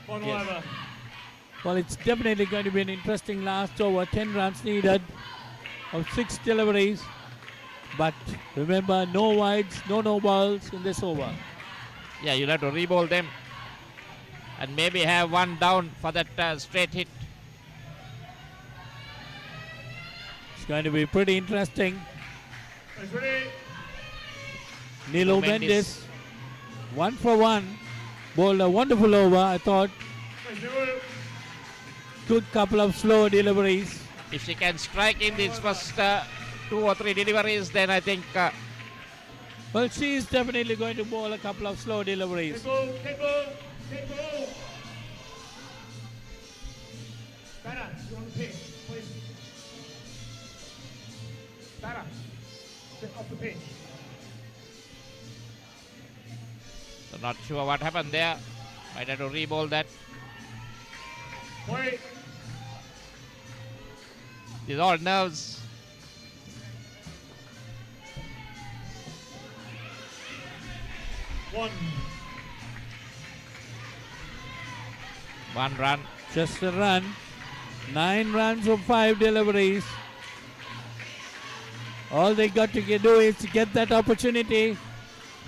Final Yes. over. Well, it's definitely going to be an interesting last over. 10 runs needed of 6 deliveries. But remember, no wides, no balls in this over. Yeah, you'll have to re-bowl them. And maybe have one down for that straight hit. It's going to be pretty interesting. Boys ready. Nilo Mendes. Mendes, 1 for 1. Bowled a wonderful over, I thought. Boys ready. Good couple of slow deliveries. If she can strike in these first 2 or 3 deliveries, then I think Well, she is definitely going to bowl a couple of slow deliveries. Take ball. Take ball. Take ball. Batter, you on the pitch, please. Batter, get off the pitch. so not sure what happened there. Might have to re-bowl that. Play. These all nerves. One. 1 run. Just a run. 9 runs of 5 deliveries. All they got to do is get that opportunity.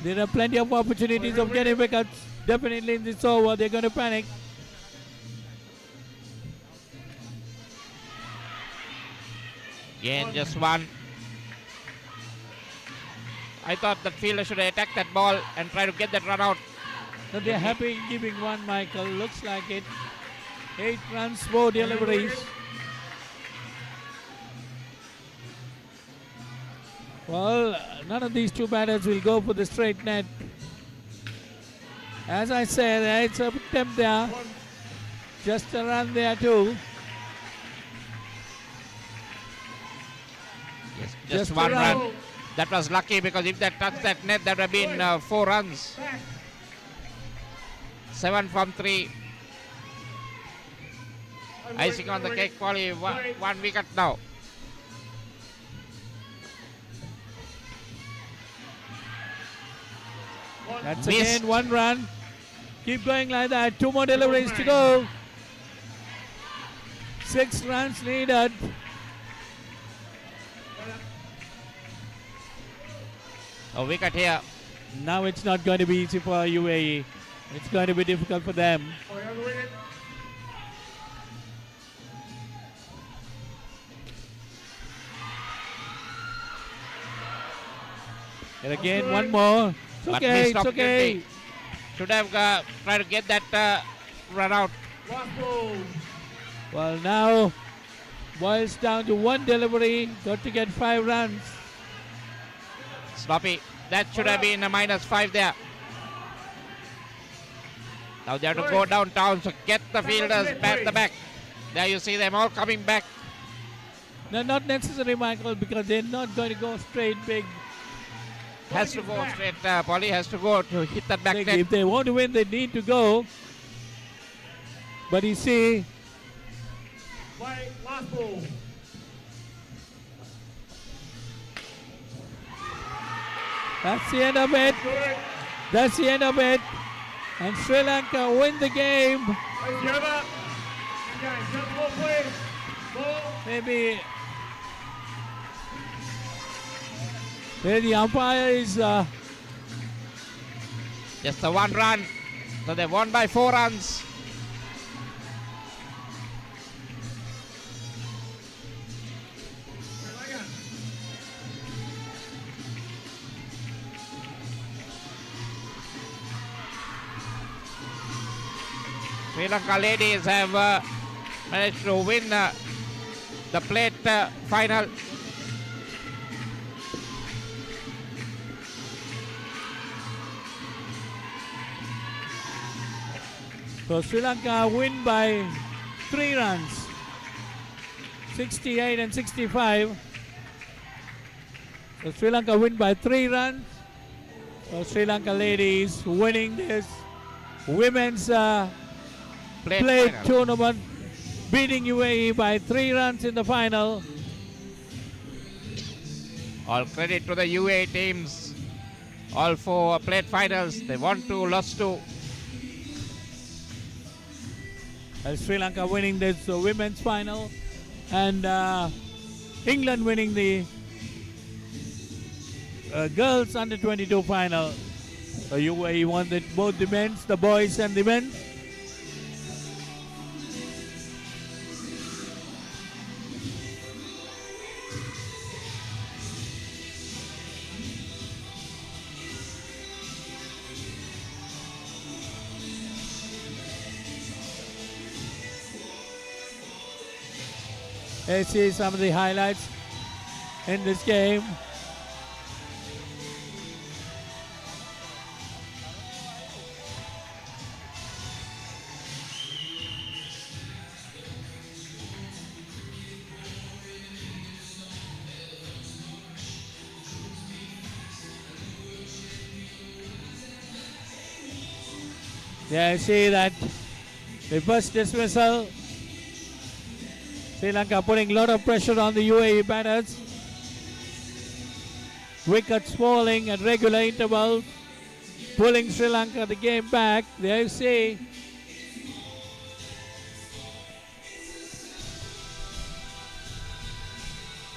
There are plenty of opportunities of getting wickets. Definitely in this over, they're going to panic. Again, just 1. I thought that fielder should attack that ball and try to get that run out. So they're happy giving 1, Michael. Looks like it. 8 runs, 4 deliveries. Well, none of these two batters will go for the straight net. As I said, it's a attempt there. Just a run there too. Yes, just Just one a run. run. That was lucky because if that touched that net, that would have been 4 runs. 7 from 3. Icing on the cake, Polly. One wicket now. That's Missed. again 1 run. Keep going like that. 2 more deliveries to go. 6 runs needed. A wicket here. Now it's not going to be easy for UAE. It's going to be difficult for them. And again, 1 more. It's But okay, missed it's okay. opportunity. Should have tried to get that run out. Well, now boils down to 1 delivery. Got to get 5 runs. Sloppy. That should have been a -5 there. Now they have to go downtown, so get the fielders back the back. There you see them all coming back. No, not necessary, Michael, because they're not going to go straight big. Has to go straight. Polly has to go to hit that back net. If they want to win, they need to go. But you see, Last ball. that's the end of it. That's the end of it. And Sri Lanka win the game. It's over. Again, just the ball, please. Ball. Maybe the umpire is Just the 1 run. So they won by 4 runs. Sri Lanka ladies have managed to win the plate final. so Sri Lanka win by 3 runs, 68 and 65. So Sri Lanka win by 3 runs. So Sri Lanka ladies winning this women's Plate plate final. tournament, beating UAE by 3 runs in the final. All credit to the UAE teams. All 4 plate finals. They won 2, lost 2. Sri Lanka winning this women's final, and England winning the girls under 22 final. So UAE won both the men's, the boys and the men. Let's see some of the highlights in this game. Yeah, I see that the first dismissal, Sri Lanka putting a lot of pressure on the UAE batters. Wickets falling at regular intervals, pulling Sri Lanka the game back. There you see.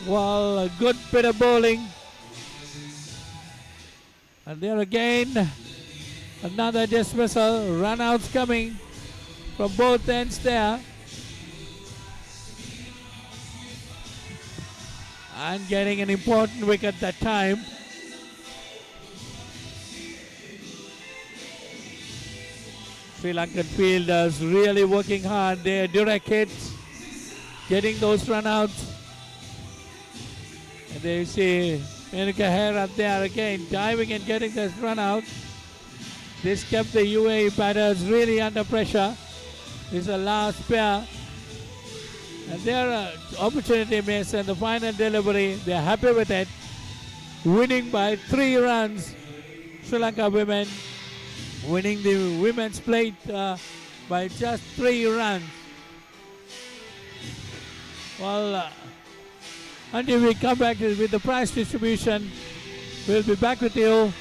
Well, a good bit of bowling. And there again, another dismissal. Run-outs coming from both ends there. And getting an important wicket that time. Sri Lankan fielders really working hard. Their direct hits, getting those run-outs. And there you see Menika Hair up there again, diving and getting this run out. This kept the UAE batters really under pressure. This is the last pair. And their opportunity miss and the final delivery, they're happy with it. Winning by 3 runs. Sri Lanka women winning the women's plate by just 3 runs. Well, until we come back with the prize distribution, we'll be back with you